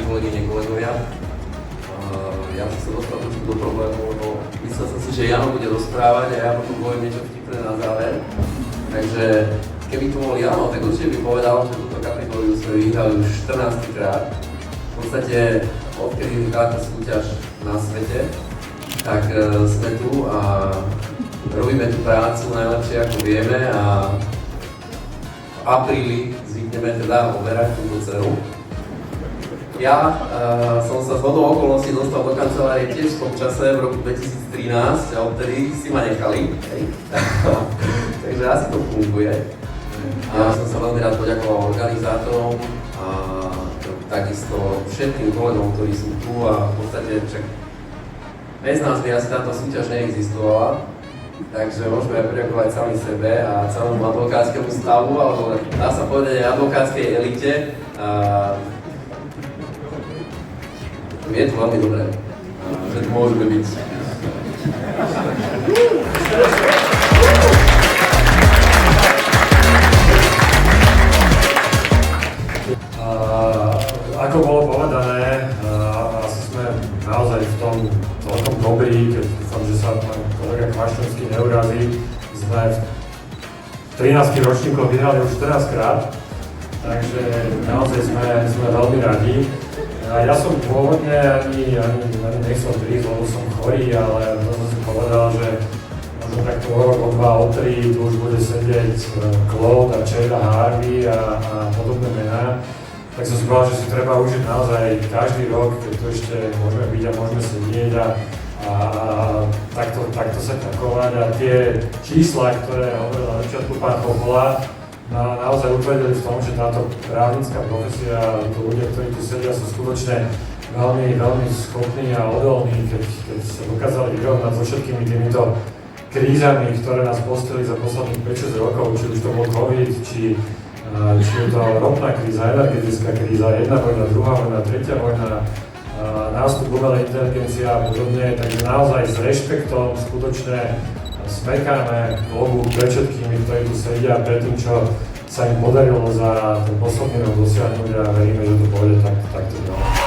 kolegyne, kolegovia. Ja som sa dostal trošku do problému, lebo myslel som si, že Jano bude rozprávať a ja potom poviem niečo vtipné na záver. Takže keby tu bol Jano, tak určite by povedal, že túto kategóriu sme vyhrali už 14 krát. V podstate, odkedy je táto súťaž na svete, tak sme tu a robíme tú prácu najlepšie ako vieme a v apríli zvykneme teda overať túto cenu. Ja som sa z hodou okolností dostal do kancelárie tiež v tom čase v roku 2013 a odtedy si ma nechali. Takže asi to funguje. A som sa veľmi rád poďakoval organizátorom a takisto všetkým kolegom, ktorí sú tu a v podstate však bez nás by asi táto súťaž neexistovala. Takže môžeme poďakovať sami sebe a celému advokátskemu stavu, alebo dá sa povedať aj advokátskej elite. Je to veľmi dobré, že tu môžeme byť. Ako bolo povedané, asi sme naozaj v tom celkom dobrí, keď dúfam, že sa pán kolega Kvaščovský neurazí. Sme v 13 ročníkoch vyhrali už 14 krát, takže naozaj sme veľmi radi. Ja som pôvodne ani nechcel prísť, lebo som chorý, ale som si povedal, že možno takto o rok, o dva, o tri, tu už bude sedieť Claude a Chad a Harvey a podobné mená. Tak som si povedal, že si treba užiť naozaj každý rok, keď tu ešte môžeme byť a môžeme sedieť a takto sa ťakovať. A tie čísla, ktoré hovoril na začiatku pán Chopola, naozaj utvrdili v tom, že táto právnická profesia, tí ľudia, ktorí tu sedia, sú skutočne veľmi, veľmi schopní a odolní, keď sa dokázali vyrovnať so všetkými týmito krízami, ktoré nás postihli za posledných 5-6 rokov, či už to bol COVID, či je to ropná kríza, energetická kríza, jedna vojna, druhá vojna, tretia vojna, nástup umelej inteligencie a podobne, takže naozaj s rešpektom skutočne smekáme klobu pred všetkými, ktorí tu sedia, pred tým, čo sa im podarilo za ten posledný rok dosiahnuť a veríme, že to pôjde takto ďalej.